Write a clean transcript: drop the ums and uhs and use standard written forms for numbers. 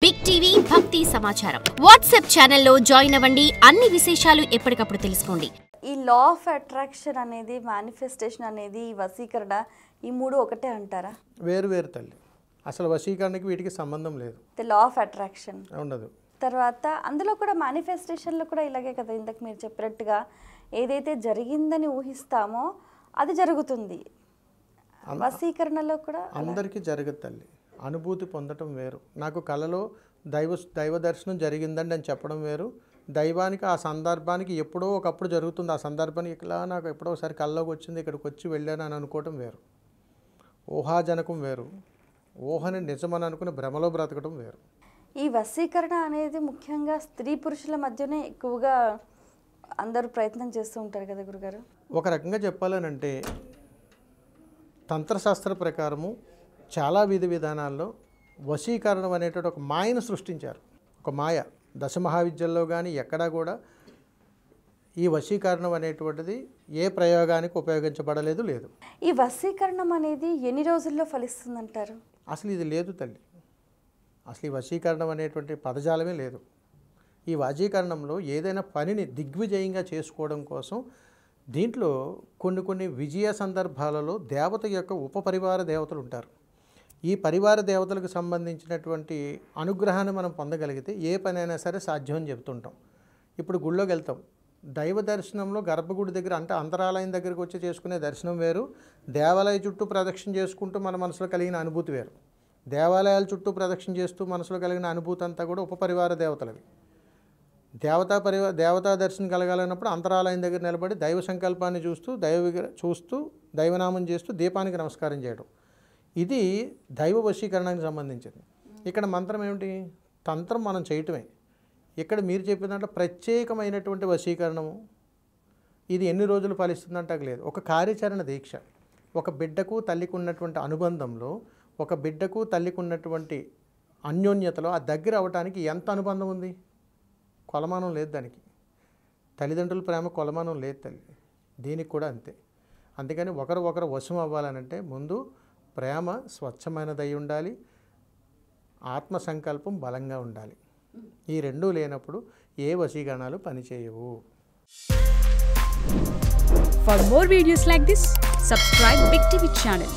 Big TV భక్తి సమాచారం WhatsApp ఛానల్లో జాయిన్ అవ్వండి. అన్ని విశేషాలు ఎప్పటికప్పుడు తెలుసుకోండి. ఈ లా ఆఫ్ అట్రాక్షన్ అనేది, మేనిఫెస్టేషన్ అనేది, వశీకరణ, ఈ మూడు ఒకటే అంటారా? వేరు వేరు తల్లి. అసలు వశీకరణకి వీటికి సంబంధం లేదు. లా ఆఫ్ అట్రాక్షన్ ఉండదు. తర్వాత అందులో కూడా మేనిఫెస్టేషన్లో కూడా ఇలాగే కదా, ఇంతకు మీరు చెప్పినట్టుగా ఏదైతే జరిగిందని ఊహిస్తామో అది జరుగుతుంది. వశీకరణలో కూడా అందరికీ జరగదు తల్లి. అనుభూతి పొందటం వేరు. నాకు కళలో దైవ దర్శనం జరిగిందండి అని చెప్పడం వేరు. దైవానికి ఆ సందర్భానికి ఎప్పుడో ఒకప్పుడు జరుగుతుంది. ఆ సందర్భానికి ఇలా నాకు ఎప్పుడో ఒకసారి కళ్ళలోకి వచ్చింది, ఇక్కడికి వచ్చి వెళ్ళాను అని అనుకోవటం వేరు. ఊహాజనకం వేరు. ఊహని నిజమని అనుకుని భ్రమలో బ్రతకడం వేరు. ఈ వశీకరణ అనేది ముఖ్యంగా స్త్రీ పురుషుల మధ్యనే ఎక్కువగా అందరూ ప్రయత్నం చేస్తూ ఉంటారు కదా గురుగారు? ఒక రకంగా చెప్పాలనంటే తంత్రశాస్త్ర ప్రకారము చాలా విధి విధానాల్లో వశీకరణం అనేటువంటి ఒక మాయను సృష్టించారు. ఒక మాయ దశమహావిద్యల్లో కానీ ఎక్కడా కూడా ఈ వశీకరణం అనేటువంటిది ఏ ప్రయోగానికి ఉపయోగించబడలేదు. లేదు. ఈ వశీకరణం అనేది ఎన్ని రోజుల్లో ఫలిస్తుందంటారు? అసలు ఇది లేదు తల్లి. అసలు ఈ వశీకరణం అనేటువంటి పదజాలమే లేదు. ఈ వశీకరణంలో ఏదైనా పనిని దిగ్విజయంగా చేసుకోవడం కోసం దీంట్లో కొన్ని విజయ సందర్భాలలో దేవత యొక్క ఉపపరివార దేవతలు ఉంటారు. ఈ పరివార దేవతలకు సంబంధించినటువంటి అనుగ్రహాన్ని మనం పొందగలిగితే ఏ పనైనా సరే సాధ్యం అని చెప్తుంటాం. ఇప్పుడు గుళ్ళోకి వెళ్తాం. దైవ దర్శనంలో గర్భగుడి దగ్గర అంటే అంతరాలయం దగ్గరికి వచ్చి చేసుకునే దర్శనం వేరు. దేవాలయ చుట్టూ ప్రదక్షిణ చేసుకుంటూ మన మనసులో కలిగిన అనుభూతి వేరు. దేవాలయాల చుట్టూ ప్రదక్షిణ చేస్తూ మనసులో కలిగిన అనుభూతి అంతా కూడా ఉపపరివార దేవతలవి. దేవతా దర్శనం కలగాలన్నప్పుడు అంతరాలయం దగ్గర నిలబడి దైవ సంకల్పాన్ని చూస్తూ దైవనామం చేస్తూ దీపానికి నమస్కారం చేయడం. ఇది దైవ వశీకరణానికి సంబంధించింది. ఇక్కడ మంత్రం ఏమిటి? తంత్రం మనం చేయటమే. ఇక్కడ మీరు చెప్పినట్టు ప్రత్యేకమైనటువంటి వశీకరణము ఇది ఎన్ని రోజులు ఫలిస్తుందంటే లేదు. ఒక కార్యాచరణ దీక్ష. ఒక బిడ్డకు తల్లికి ఉన్నటువంటి అనుబంధంలో, ఒక బిడ్డకు తల్లికి ఉన్నటువంటి అన్యోన్యతలో ఆ దగ్గర అవటానికి ఎంత అనుబంధం ఉంది? కొలమానం లేదు దానికి. తల్లిదండ్రుల ప్రేమ కొలమానం లేదు తల్లి. దీనికి కూడా అంతే. అందుకని ఒకరు వశం అవ్వాలనంటే ముందు ప్రేమ స్వచ్ఛమైనదై ఉండాలి, ఆత్మ సంకల్పం బలంగా ఉండాలి. ఈ రెండూ లేనప్పుడు ఏ వశీకరణాలు పనిచేయవు. For more videos like this, subscribe Big TV channel.